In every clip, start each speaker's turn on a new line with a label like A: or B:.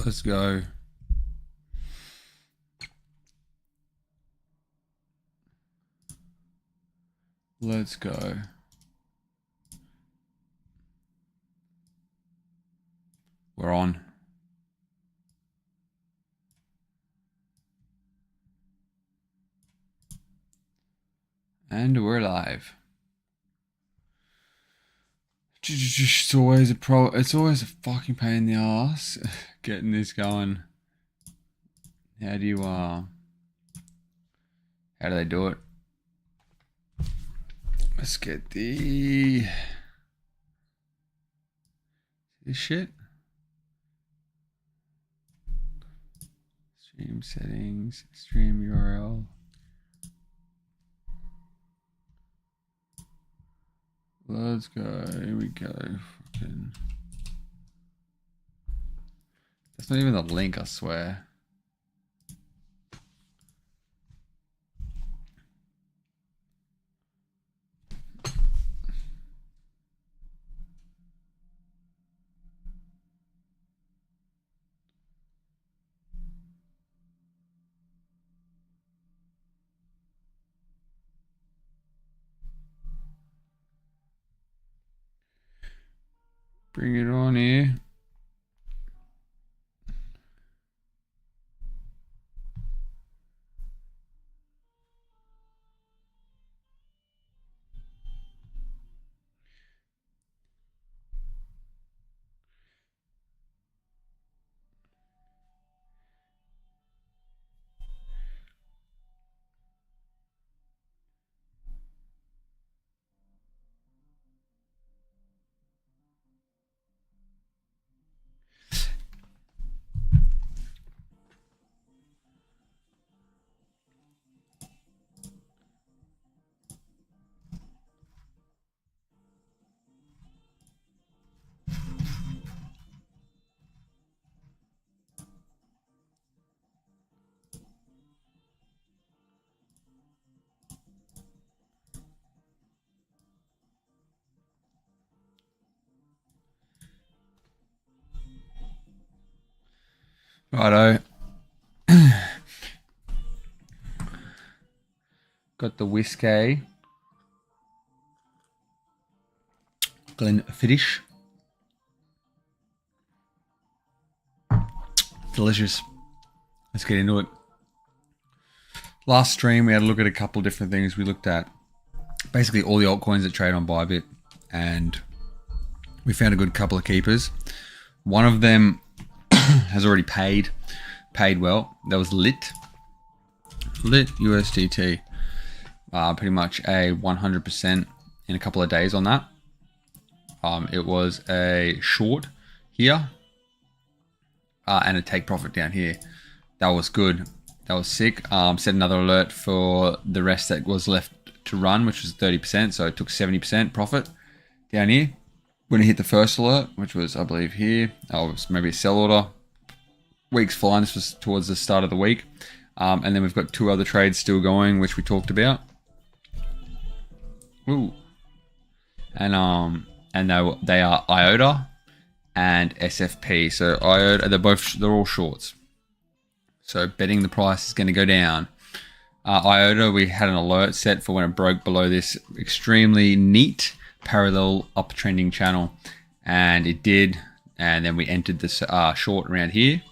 A: Let's go. Let's go. We're on. And we're live. It's always a fucking pain in the ass getting this going. How do they do it? Let's get this shit. Stream settings, stream URL. Let's go. Here we go. Fucking. That's not even the link, I swear. Bring it on here. Righto. Got the whiskey. Glenfiddich. Delicious. Let's get into it. Last stream, we had a look at a couple different things. We looked at basically all the altcoins that trade on ByBit, and we found a good couple of keepers. One of them has already paid well. That was Lit USDT. Pretty much a 100% in a couple of days on that. It was a short here and a take profit down here. That was good. That was sick. Set another alert for the rest that was left to run, which was 30%. So it took 70% profit down here. When it hit the first alert, which was, I believe, here. Oh, it was maybe a sell order. Week's flying. This was towards the start of the week. And then we've got two other trades still going, which we talked about. Ooh. And they are IOTA and SFP. So IOTA, they're all shorts. So betting the price is going to go down. IOTA, we had an alert set for when it broke below this extremely neat parallel uptrending channel, and it did. And then we entered this short around here,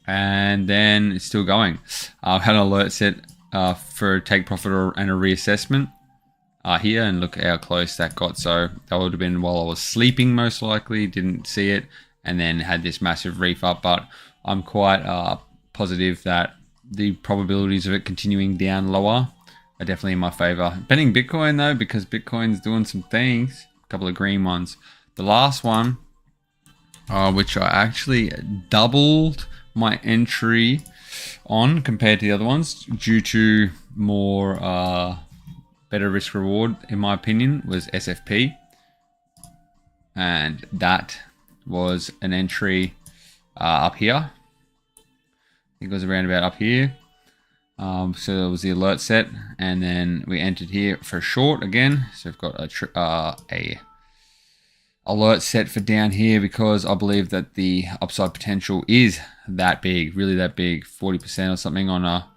A: and then it's still going. I've had an alert set for a take profit and a reassessment here, and look how close that got. So that would have been while I was sleeping, most likely. Didn't see it, and then had this massive reef up. But I'm quite positive that the probabilities of it continuing down lower are definitely in my favor. Betting Bitcoin though, because Bitcoin's doing some things. A couple of green ones. The last one, which I actually doubled my entry on compared to the other ones due to more better risk reward, in my opinion, was SFP. And that was an entry up here. I think it was around about up here. So it was the alert set, and then we entered here for short again. So we've got alert set for down here because I believe that the upside potential is that big, really that big, 40% or something on a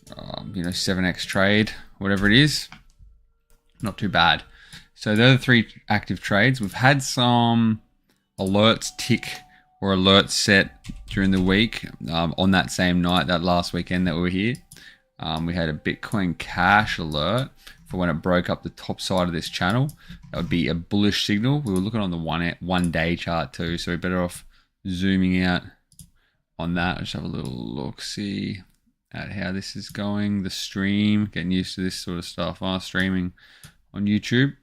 A: 7x trade, whatever it is. Not too bad. So they're the 3 active trades. We've had some alerts tick or alerts set during the week on that same night, that last weekend that we were here. We had a Bitcoin Cash alert for when it broke up the top side of this channel. That would be a bullish signal. We were looking on the one day chart too, so we're better off zooming out on that. Let's have a little look, see at how this is going. The stream, getting used to this sort of stuff. Streaming on YouTube.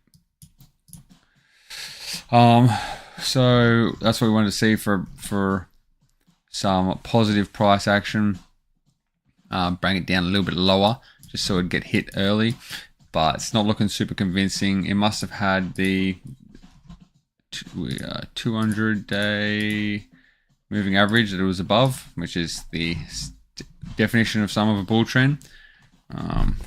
A: So that's what we wanted to see for some positive price action. Bring it down a little bit lower just so it'd get hit early, but it's not looking super convincing. It must have had the 200-day moving average that it was above, which is the definition of some of a bull trend. I'm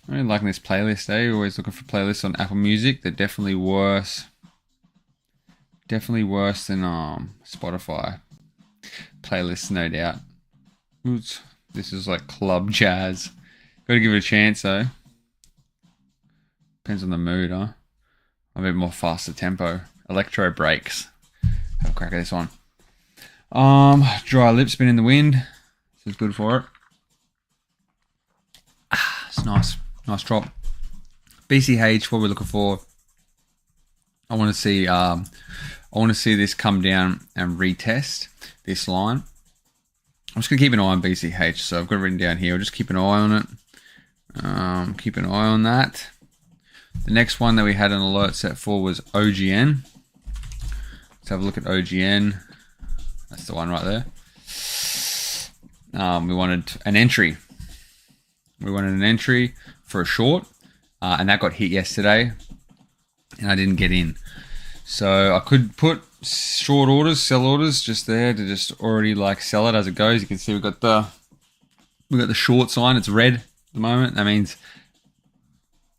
A: really liking this playlist, always looking for playlists on Apple Music. They're definitely worse than Spotify playlists, no doubt. Oops. This is like club jazz. Got to give it a chance though. Depends on the mood, huh? A bit more faster tempo. Electro breaks. Have a crack at this one. Dry lip spin in the wind. This is good for it. It's nice. Nice drop. BCH, what we're looking for. I want to see this come down and retest this line. I'm just going to keep an eye on BCH, so I've got it written down here. I'll just keep an eye on it. Keep an eye on that. The next one that we had an alert set for was OGN. Let's have a look at OGN. That's the one right there. We wanted an entry. We wanted an entry for a short, and that got hit yesterday, and I didn't get in. So I could put short orders, sell orders just there to just already like sell it as it goes. You can see we got the short sign. It's red at the moment. That means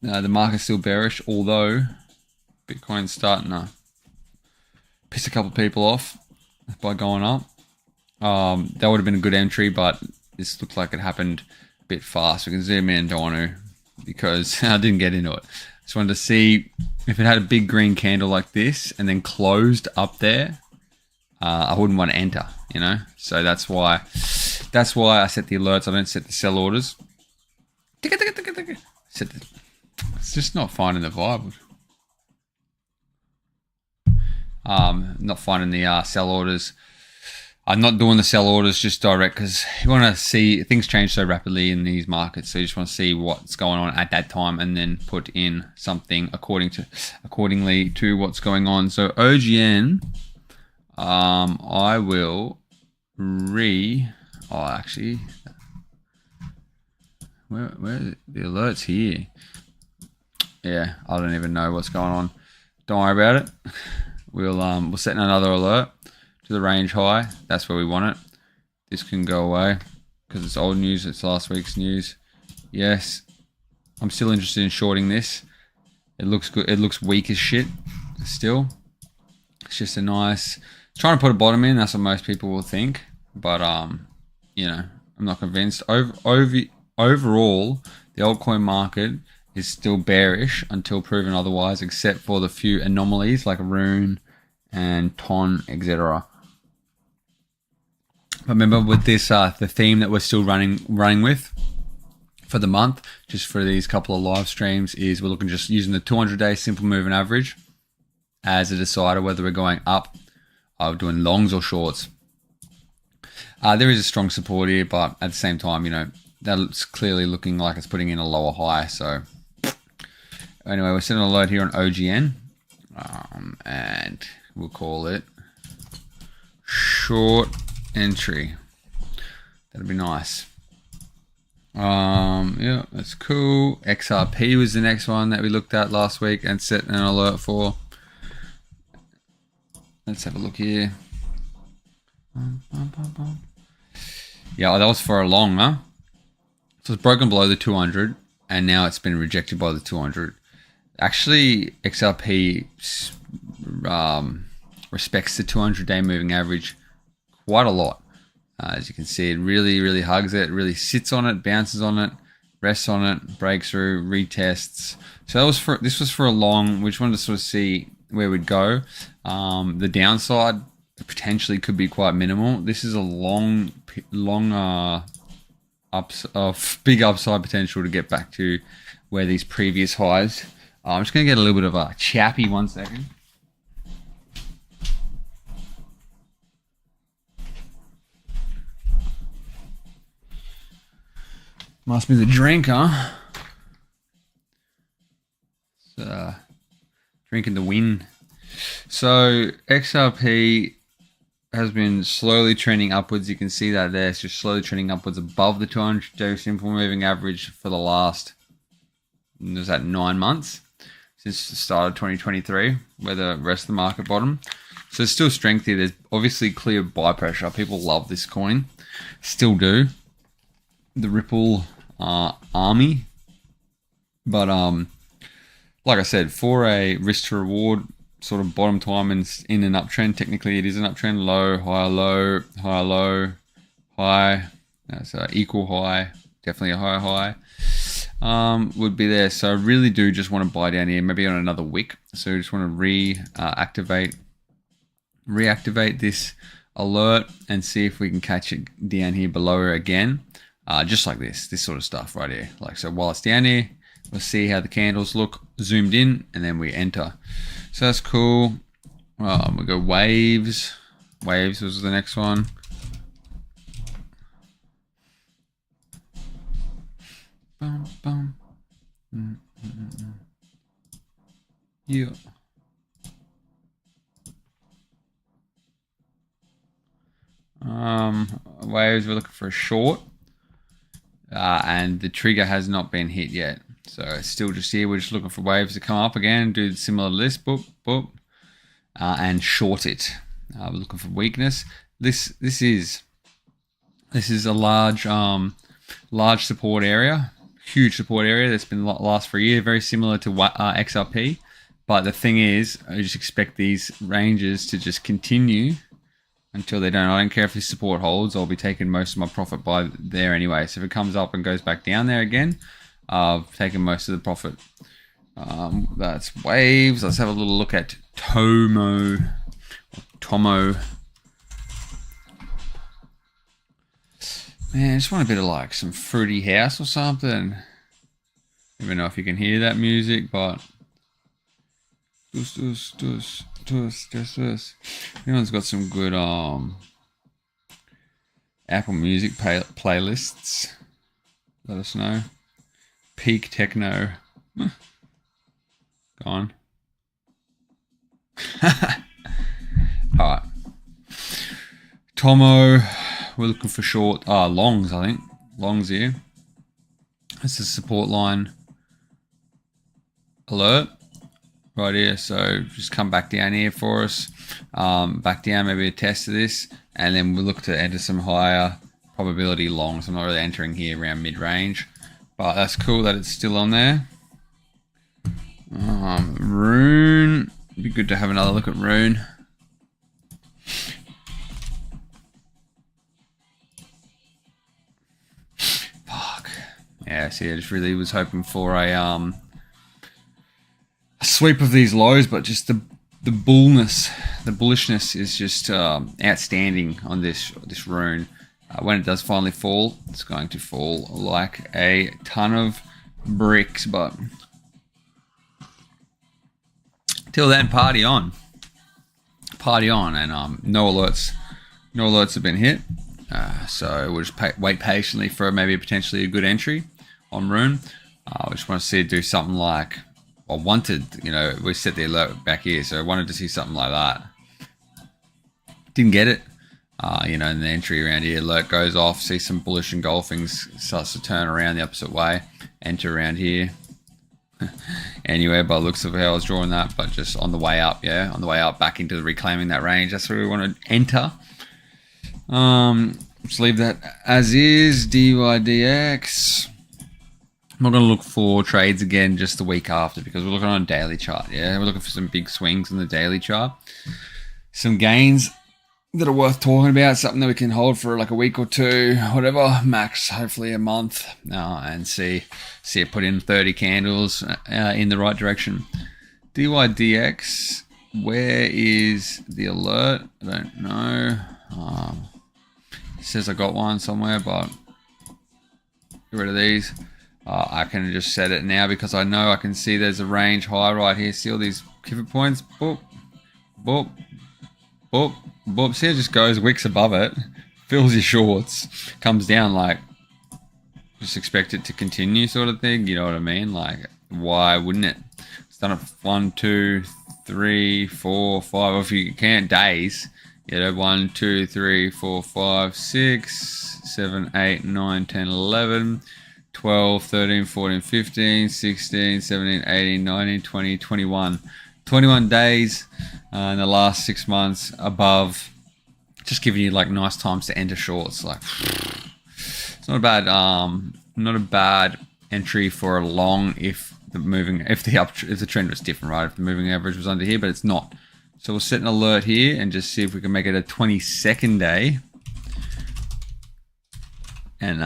A: the market's still bearish, although Bitcoin's starting to piss a couple of people off by going up. That would have been a good entry, but this looked like it happened a bit fast. We can zoom in, don't want to, because I didn't get into it. Just wanted to see if it had a big green candle like this and then closed up there. I wouldn't want to enter, So that's why I set the alerts. I don't set the sell orders. It's just not finding the vibe. Not finding the sell orders. I'm not doing the sell orders just direct because you want to see things change so rapidly in these markets. So you just want to see what's going on at that time and then put in something accordingly to what's going on. So OGN, I will actually, where are the alerts here? Yeah, I don't even know what's going on. Don't worry about it. We'll set another alert to the range high. That's where we want it. This can go away because it's old news. It's last week's news. Yes, I'm still interested in shorting this. It looks good. It looks weak as shit still. It's just a nice, trying to put a bottom in. That's what most people will think, but I'm not convinced. Overall, the altcoin market is still bearish until proven otherwise, except for the few anomalies like Rune and Ton, etc. Remember with this, the theme that we're still running with for the month, just for these couple of live streams, is we're looking just using the 200-day simple moving average as a decider whether we're going up, doing longs or shorts. There is a strong support here, but at the same time, that's clearly looking like it's putting in a lower high. So anyway, we're setting an alert here on OGN, and we'll call it short entry. That'd be nice. Yeah, that's cool. XRP was the next one that we looked at last week and set an alert for. Let's have a look here. Yeah, that was for a long, huh? So it's broken below the 200 and now it's been rejected by the 200. Actually, XRP respects the 200-day moving average quite a lot. As you can see, it really hugs it, really sits on it, bounces on it, rests on it, breaks through, retests. So this was for a long. We just wanted to sort of see where we'd go. The downside potentially could be quite minimal. This is a long big upside potential to get back to where these previous highs. I'm just going to get a little bit of a chappy 1 second. Must be the drink, huh? So, drinking the win. So XRP has been slowly trending upwards. You can see that there. It's just slowly trending upwards above the 200-day simple moving average for the last, was that 9 months? Since the start of 2023, where the rest of the market bottom. So there's still strength here. There's obviously clear buy pressure. People love this coin. Still do. The Ripple army. But like I said, for a risk to reward sort of bottom time in an uptrend, technically it is an uptrend. Low, higher, low, higher, low, high. So equal high, definitely a higher high. Would be there. So I really do just want to buy down here, maybe on another wick. So I just want to reactivate this alert and see if we can catch it down here below her again. Just like this sort of stuff right here. Like, so while it's down here, we'll see how the candles look zoomed in, and then we enter. So that's cool. We go waves. Waves was the next one. Bum, bum. Yeah. Waves, we're looking for a short. And the trigger has not been hit yet. So it's still just here. We're just looking for waves to come up again, do similar to this, boop, boop, and short it. We're looking for weakness. This is a large support area. Huge support area that's been last for a year, very similar to XRP. But the thing is, I just expect these ranges to just continue until they don't. I don't care if this support holds. I'll be taking most of my profit by there anyway. So if it comes up and goes back down there again, I've taken most of the profit. That's waves. Let's have a little look at Tomo. Man, I just want a bit of like some fruity house or something. I don't even know if you can hear that music, but Everyone's got some good Apple Music playlists. Let us know. Peak techno. Gone. Alright. Tomo. We're looking for short, longs, I think. Longs here. That's the support line alert right here. So just come back down here for us. Back down, maybe a test of this. And then we'll look to enter some higher probability longs. I'm not really entering here around mid-range. But that's cool that it's still on there. Rune. It'd be good to have another look at Rune. Yeah, see, I just really was hoping for a sweep of these lows, but just the bullishness is just outstanding on this rune. When it does finally fall, it's going to fall like a ton of bricks. But till then, party on, and no alerts have been hit. So we'll just wait patiently for maybe potentially a good entry on Rune. We just want to see it do something like, I wanted, we set the alert back here, so I wanted to see something like that. Didn't get it. And the entry around here, alert goes off, see some bullish engulfing, starts to turn around the opposite way, enter around here. Anyway, by the looks of how I was drawing that, but just on the way up, on the way up back into the reclaiming that range. That's where we want to enter. Just leave that as is. DYDX. I'm not going to look for trades again just the week after because we're looking on a daily chart. Yeah, we're looking for some big swings on the daily chart. Some gains that are worth talking about, something that we can hold for like a week or two, whatever, max hopefully a month, and see it put in 30 candles in the right direction. DYDX, where is the alert? I don't know. It says I got one somewhere, but get rid of these. I can just set it now because I know I can see there's a range high right here. See all these pivot points? Boop, boop, boop, boop. See, it just goes wicks above it, fills your shorts, comes down like, just expect it to continue sort of thing. You know what I mean? Like, why wouldn't it? It's done it 1, 2, 3, 4, 5. If you count days, you know, 1, 2, 3, 4, 5, 6, 7, 8, 9, 10, 11, 12, 13, 14, 15, 16, 17, 18, 19, 20, 21. 21 days in the last 6 months above, just giving you like nice times to enter shorts. Like, it's not a bad entry for a long if the trend was different, right? If the moving average was under here, but it's not. So we'll set an alert here and just see if we can make it a 22nd day, and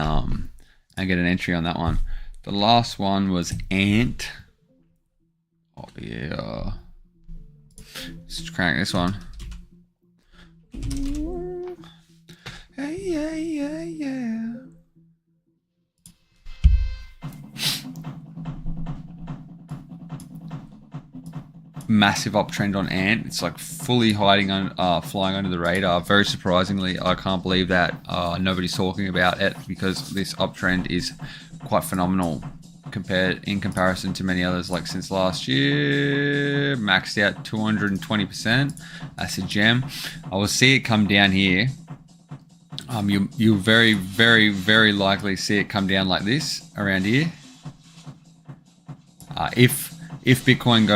A: get an entry on that one. The last one was Ant. Oh yeah. Let's crank this one. Hey, yeah, yeah, yeah. Massive uptrend on Ant. It's like fully hiding on, flying under the radar. Very surprisingly, I can't believe that nobody's talking about it because this uptrend is quite phenomenal in comparison to many others. Like since last year, maxed out 220%. That's a gem. I will see it come down here. You very, very, very likely see it come down like this around here. If Bitcoin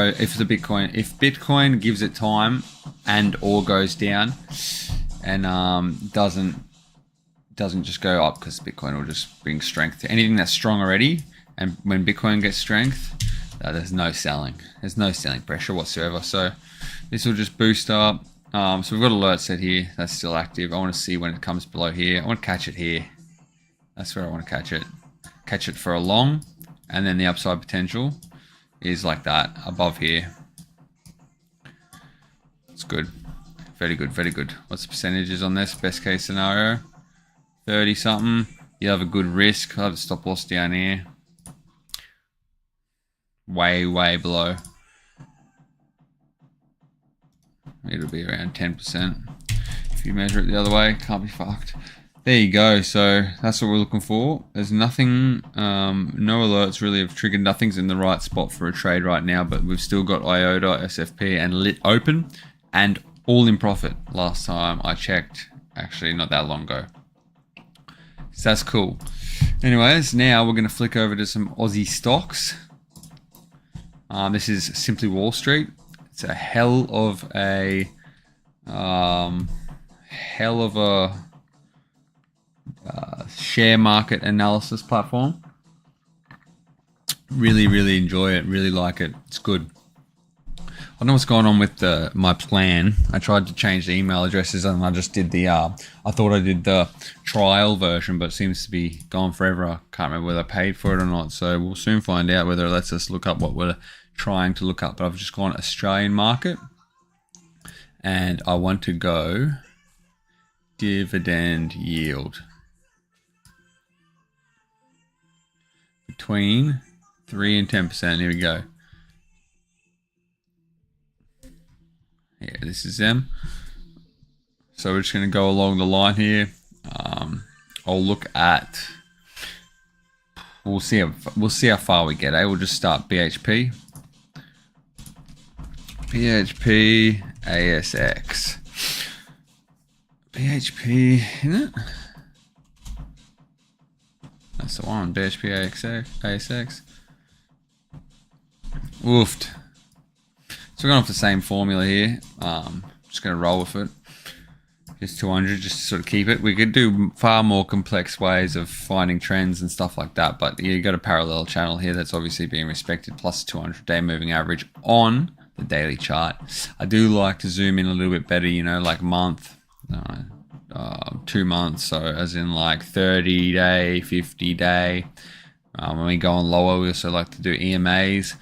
A: gives it time and or goes down and doesn't just go up, because Bitcoin will just bring strength to anything that's strong already. And when Bitcoin gets strength, there's no selling. There's no selling pressure whatsoever. So this will just boost up. So we've got alert set here. That's still active. I want to see when it comes below here. I want to catch it here. That's where I want to catch it. Catch it for a long, and then the upside potential is like that above here. It's good. Very good, very good. What's the percentages on this? Best case scenario, 30 something. You have a good risk. I'll have a stop loss down here. Way, way below. It'll be around 10%. If you measure it the other way, can't be fucked. There you go. So that's what we're looking for. There's nothing, no alerts really have triggered. Nothing's in the right spot for a trade right now, but we've still got IOTA, SFP, and Lit open and all in profit. Last time I checked, actually not that long ago. So that's cool. Anyways, now we're going to flick over to some Aussie stocks. This is Simply Wall Street. It's a hell of a share market analysis platform. Really, really enjoy it. Really like it. It's good. I don't know what's going on with my plan. I tried to change the email addresses and I just did I thought I did the trial version, but it seems to be gone forever. I can't remember whether I paid for it or not. So we'll soon find out whether it lets us look up what we're trying to look up. But I've just gone Australian market and I want to go dividend yield between 3 and 10%. Here we go. Yeah, this is them. So we're just going to go along the line here. I'll look at. We'll see how far we get. We'll just start BHP. BHP ASX. BHP, isn't it? That's the one. BHP ASX. Woofed. So we're going off the same formula here. Just going to roll with it. Just 200, just to sort of keep it. We could do far more complex ways of finding trends and stuff like that, but you got a parallel channel here that's obviously being respected, plus 200-day moving average on the daily chart. I do like to zoom in a little bit better, you know, like month, 2 months, so as in like 30-day, 50-day. When we go on lower, we also like to do EMAs,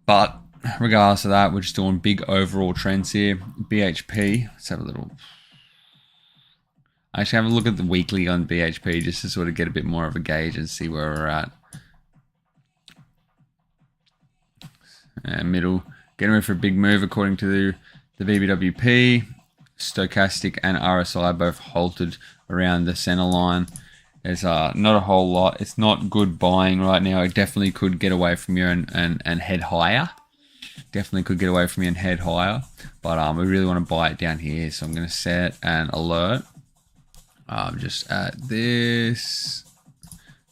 A: but regardless of that, we're just doing big overall trends here. BHP, let's have a little... Actually, have a look at the weekly on BHP just to sort of get a bit more of a gauge and see where we're at. Middle, getting ready for a big move according to the BBWP. Stochastic and RSI both halted around the center line. There's not a whole lot. It's not good buying right now. It definitely could get away from you and head higher. Definitely could get away from you and head higher. But we really want to buy it down here. So I'm going to set an alert. Just at this,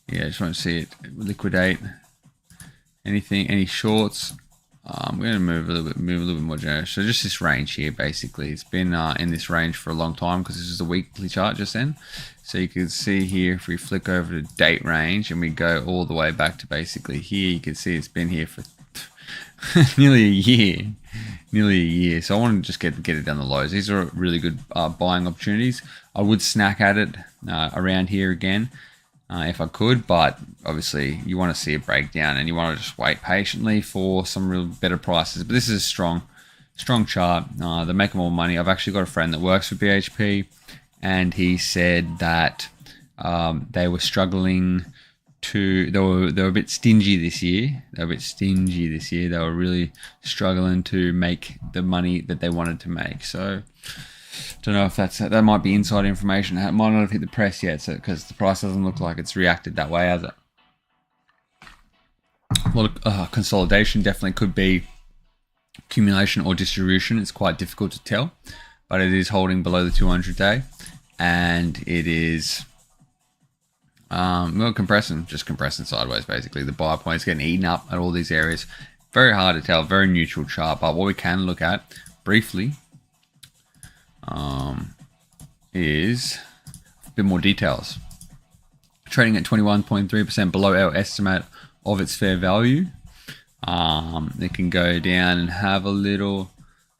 A: yeah, just want to see it liquidate. Any shorts? I'm going to move a little bit more generous. So just this range here, basically, it's been in this range for a long time because this is the weekly chart just then. So you can see here if we flick over to date range and we go all the way back to basically here, you can see it's been here for nearly a year. So I want to just get it down the lows. These are really good buying opportunities. I would snack at it around here again if I could, but obviously you want to see a breakdown and you want to just wait patiently for some real better prices. But this is a strong chart. They're making more money. I've actually got a friend that works for BHP, and he said that they were struggling they were a bit stingy this year. They were really struggling to make the money that they wanted to make. So don't know if that might be inside information. It might not have hit the press yet, so because the price doesn't look like it's reacted that way, has it? A lot of consolidation definitely could be accumulation or distribution. It's quite difficult to tell, but it is holding below the 200-day, and it is compressing sideways. Basically, the buy point is getting eaten up at all these areas. Very hard to tell. Very neutral chart, but what we can look at briefly is a bit more details. Trading at 21.3% below our estimate of its fair value. They can go down and have a little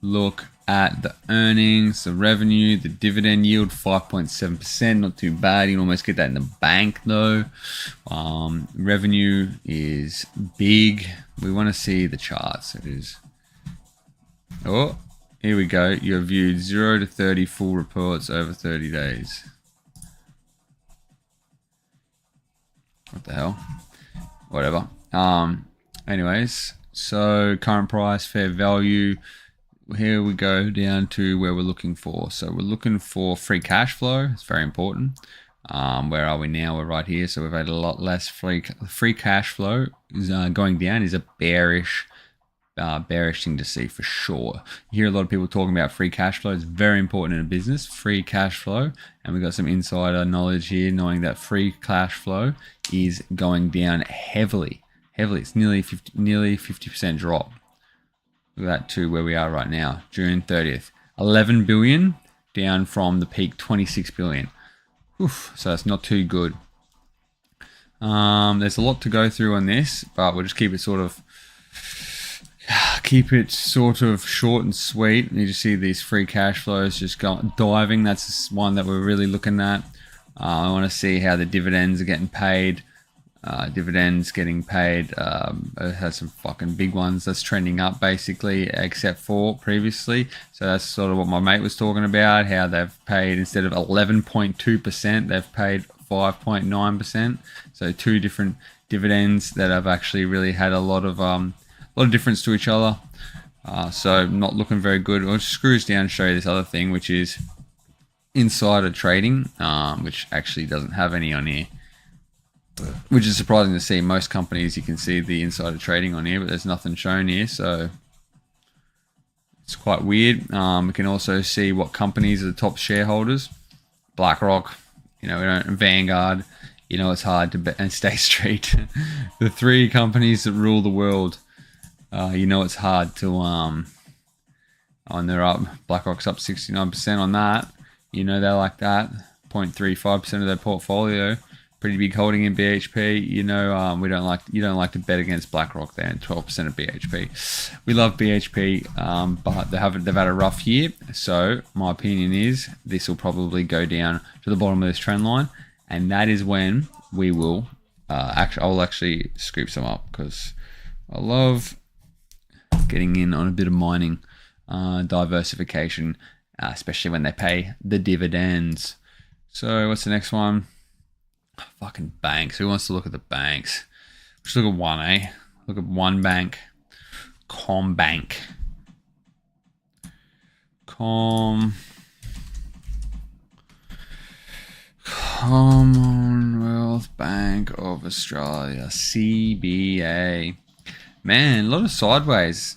A: look at the earnings, the revenue, the dividend yield, 5.7%, not too bad. You can almost get that in the bank though. Revenue is big. We want to see the charts. It is. Oh, here we go. You have viewed 0 to 30 full reports over 30 days. What the hell? Whatever. Anyways, so current price, fair value. Here we go down to where we're looking for. So we're looking for free cash flow. It's very important. Where are we now? We're right here. So we've had a lot less free cash flow. Is going down is a bearish thing to see for sure. You hear a lot of people talking about free cash flow. It's very important in a business, free cash flow. And we've got some insider knowledge here knowing that free cash flow is going down heavily. It's nearly 50% drop. Look at that to where we are right now, June 30th. 11 billion down from the peak 26 billion. Oof, so that's not too good. There's a lot to go through on this, but we'll just keep it sort of short and sweet. You just see these free cash flows just diving. That's one that we're really looking at. I want to see how the dividends are getting paid. It has some fucking big ones that's trending up basically, except for previously. So that's sort of what my mate was talking about, how they've paid, instead of 11.2%, they've paid 5.9%. So two different dividends that have actually really had a lot of difference to each other. So not looking very good. I'll just screws down and show you this other thing, which is insider trading, which actually doesn't have any on here. Which is surprising to see. Most companies you can see the insider trading on here, but there's nothing shown here, so it's quite weird. We can also see what companies are the top shareholders. BlackRock, Vanguard. It's hard to bet, and State Street. The three companies that rule the world. It's hard to they're up. BlackRock's up 69% on that. You know they're like that. 0.35% of their portfolio. Pretty big holding in BHP. You know, you don't like to bet against BlackRock there. 12% of BHP. We love BHP, but they've had a rough year. So my opinion is this will probably go down to the bottom of this trend line, and that is when we will. I'll actually scoop some up because I love getting in on a bit of mining, diversification, especially when they pay the dividends. So what's the next one? Fucking banks. Who wants to look at the banks? Let's look at one, eh? Look at one bank. Commonwealth Bank of Australia, CBA. Man, a lot of sideways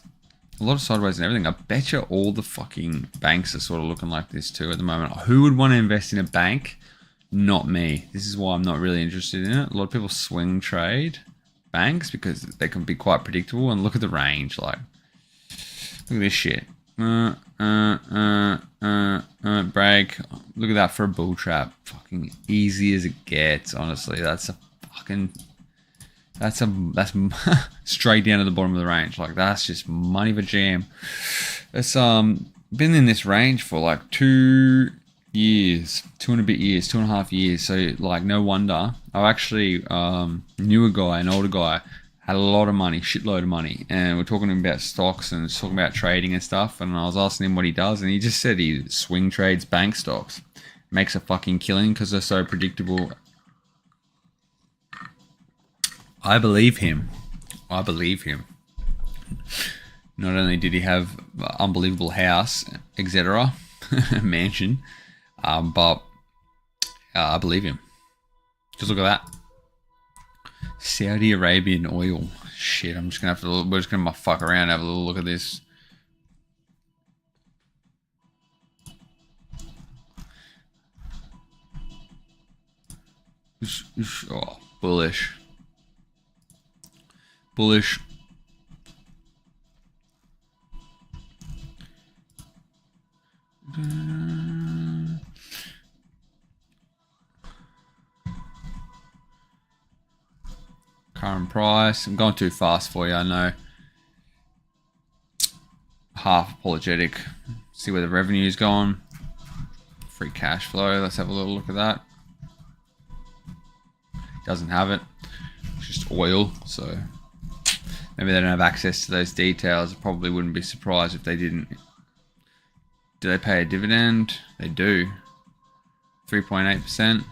A: and everything. I bet you all the fucking banks are sort of looking like this too at the moment. Who would want to invest in a bank? Not me. This is why I'm not really interested in it. A lot of people swing trade banks because they can be quite predictable. And look at the range. Like, look at this shit. Break. Look at that for a bull trap. Fucking easy as it gets. Honestly, that's straight down to the bottom of the range. Like, that's just money for jam. It's been in this range for like 2 years, 2.5 years. So like, no wonder. I actually knew an older guy, had a lot of money, shitload of money, and we're talking about stocks and talking about trading and stuff. And I was asking him what he does, and he just said he swing trades bank stocks, makes a fucking killing because they're so predictable. I believe him. Not only did he have an unbelievable house, etc., mansion, but I believe him. Just look at that. Saudi Arabian oil. Shit, we're just gonna fuck around and have a little look at this. Oh, bullish. Current price. I'm going too fast for you, I know. Half apologetic. See where the revenue's gone. Free cash flow. Let's have a little look at that. Doesn't have it. It's just oil, so maybe they don't have access to those details. I probably wouldn't be surprised if they didn't. Do they pay a dividend? They do. 3.8%.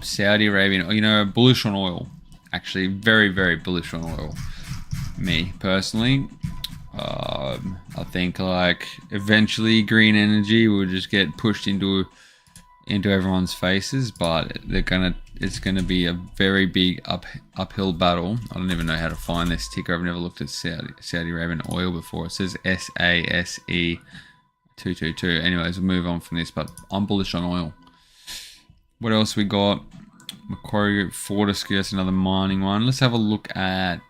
A: Saudi Arabian, bullish on oil. Actually, very, very bullish on oil. Me, personally. I think, like, eventually green energy will just get pushed into everyone's faces, but it's gonna be a very big uphill battle. I don't even know how to find this ticker. I've never looked at Saudi Arabian oil before. It says SASE 222. Anyways, we'll move on from this, but I'm bullish on oil. What else we got? Macquarie Group, Fortescue, that's another mining one. Let's have a look at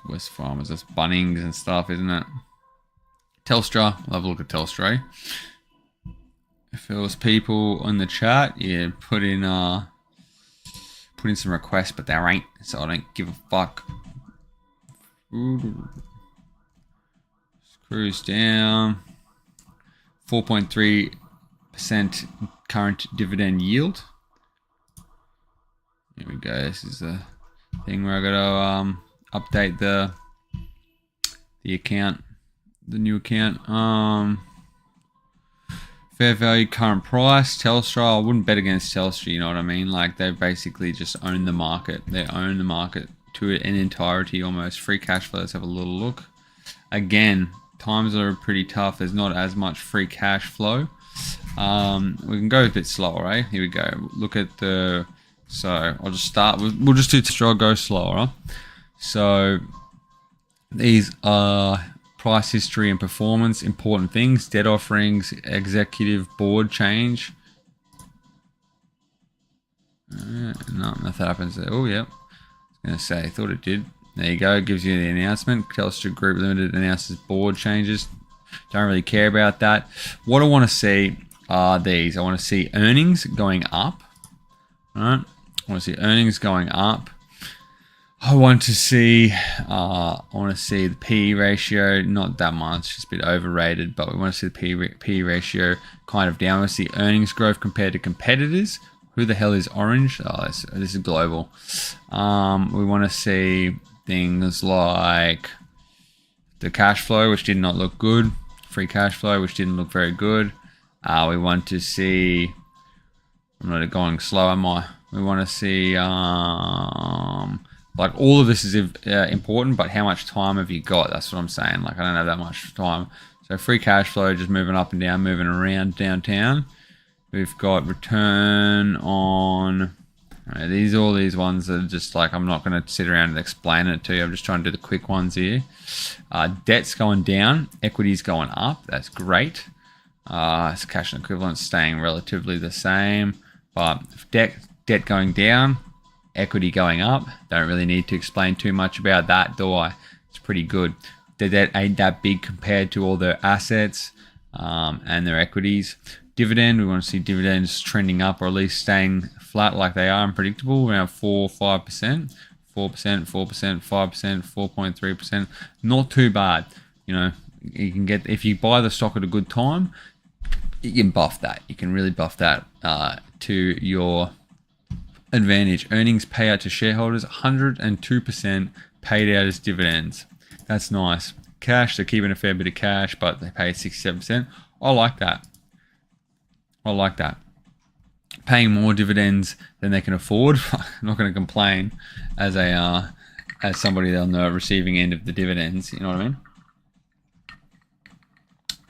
A: West Farmers. That's Bunnings and stuff, isn't it? Telstra. I'll have a look at Telstra. If there was people in the chat, yeah, put in some requests, but there ain't, so I don't give a fuck. Ooh. Screws down. 4.3% current dividend yield. Here we go. This is the thing where I gotta update the account, the new account. Fair value, current price, Telstra. I wouldn't bet against Telstra, you know what I mean? Like, they basically just own the market. They own the market to an entirety almost. Free cash flow, let's have a little look. Again, times are pretty tough. There's not as much free cash flow. We can go a bit slower, right? Here we go. Look at the... So, I'll just start with... We'll just do Telstra, go slower. So, these are... price history and performance, important things, debt offerings, executive board change. No, nothing happens there. Oh, yeah. I was going to say, I thought it did. There you go. It gives you the announcement. Telstra Group Limited announces board changes. Don't really care about that. What I want to see are these. I want to see earnings going up. All right. I want to see earnings going up. I want to see the PE ratio, not that much, just a bit overrated, but we want to see the PE ratio kind of down. We want to see earnings growth compared to competitors. Who the hell is orange? Oh, this is global. We want to see things like the cash flow, which did not look good. Free cash flow, which didn't look very good. We want to see, I'm not going slow, am I? We want to see, like all of this is important, but how much time have you got? That's what I'm saying. Like I don't have that much time. So free cash flow, just moving up and down, moving around downtown. We've got return on, all these ones that are just like, I'm not going to sit around and explain it to you. I'm just trying to do the quick ones here. Debt's going down, equity's going up. That's great. It's cash and equivalents staying relatively the same, but debt going down, equity going up. Don't really need to explain too much about that, do I? It's pretty good. The debt ain't that big compared to all their assets and their equities. Dividend, we want to see dividends trending up or at least staying flat like they are and predictable, around 4-5%, 4%, 4%, 5%, 4.3%. Not too bad. You know, you can get, if you buy the stock at a good time, you can buff that. You can really buff that to your advantage. Earnings payout to shareholders, 102% paid out as dividends. That's nice. Cash, they're keeping a fair bit of cash, but they pay 67%. I like that. I like that. Paying more dividends than they can afford. I'm not going to complain as somebody on the receiving end of the dividends. You know what I mean?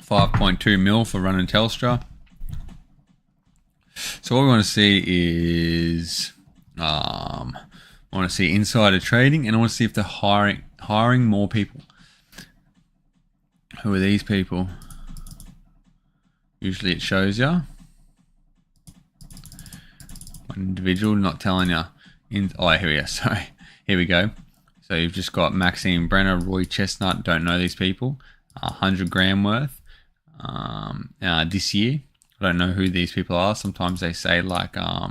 A: 5.2 mil for running Telstra. So what we want to see is, I want to see insider trading, and I want to see if they're hiring more people. Who are these people? Usually it shows you. One individual, not telling you. Here we go. Sorry. Here we go. So you've just got Maxine Brenner, Roy Chestnut. Don't know these people. 100 grand worth this year. I don't know who these people are. Sometimes they say like, I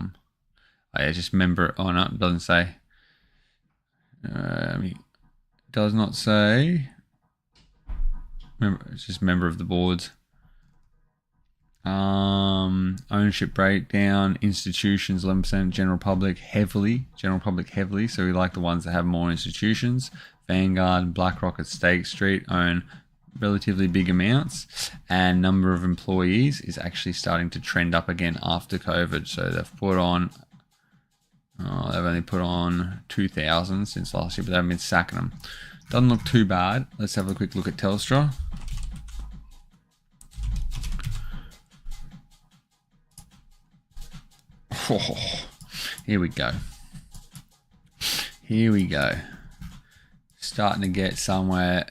A: just member. Oh no, it doesn't say. It does not say. It's just member of the boards. Ownership breakdown, institutions 11%, general public heavily. So we like the ones that have more institutions. Vanguard, BlackRock at State Street own relatively big amounts, and number of employees is actually starting to trend up again after COVID. So they've put on, they've only put on 2,000 since last year, but they've been sacking them. Doesn't look too bad. Let's have a quick look at Telstra. Oh, here we go. Starting to get somewhere.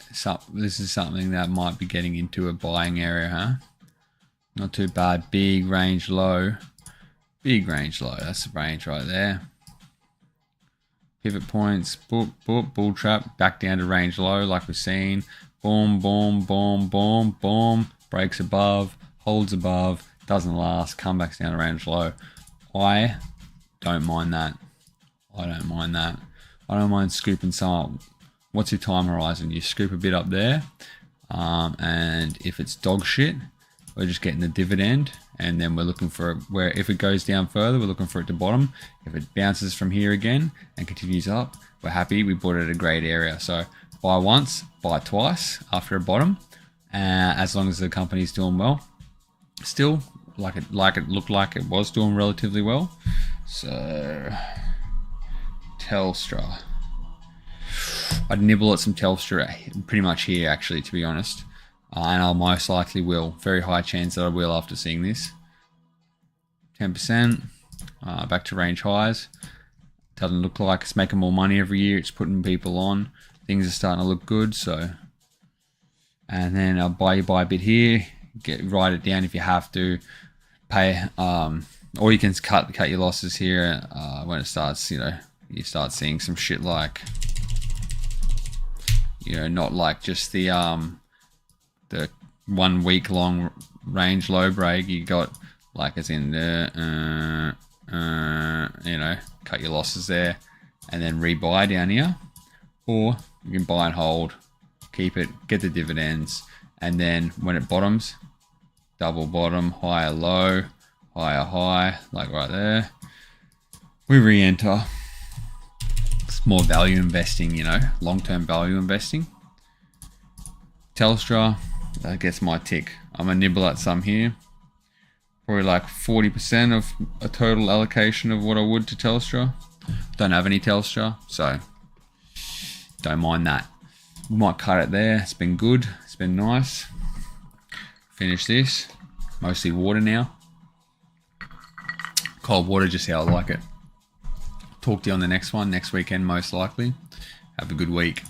A: This is something that might be getting into a buying area, huh? Not too bad. Big range low. That's the range right there. Pivot points. Boop, boop, bull trap. Back down to range low like we've seen. Boom, boom, boom, boom, boom. Breaks above. Holds above. Doesn't last. Comebacks down to range low. I don't mind that. I don't mind scooping some. What's your time horizon? You scoop a bit up there, and if it's dog shit, we're just getting the dividend, and then we're looking for where, if it goes down further, we're looking for it to bottom. If it bounces from here again and continues up, we're happy. We bought it at a great area. So buy once, buy twice after a bottom, as long as the company's doing well. Still, like it looked like it was doing relatively well. So Telstra, I'd nibble at some Telstra pretty much here, actually, to be honest, and I'll most likely will. Very high chance that I will after seeing this. 10%, back to range highs. Doesn't look like it's making more money every year. It's putting people on. Things are starting to look good. So, and then I'll buy a bit here. Write it down if you have to. Pay, or you can cut your losses here when it starts. You start seeing some shit like, not like just the 1 week long range low break, you got like as in the you know, cut your losses there and then rebuy down here, or you can buy and hold, keep it, get the dividends, and then when it bottoms, double bottom, higher low, higher high, like right there, we re-enter. It's more value investing, you know, long-term value investing. Telstra, that gets my tick. I'm gonna nibble at some here. Probably like 40% of a total allocation of what I would to Telstra. Don't have any Telstra, so don't mind that. We might cut it there. It's been good. It's been nice. Finish this. Mostly water now. Cold water, just how I like it. Talk to you on the next one, next weekend most likely. Have a good week.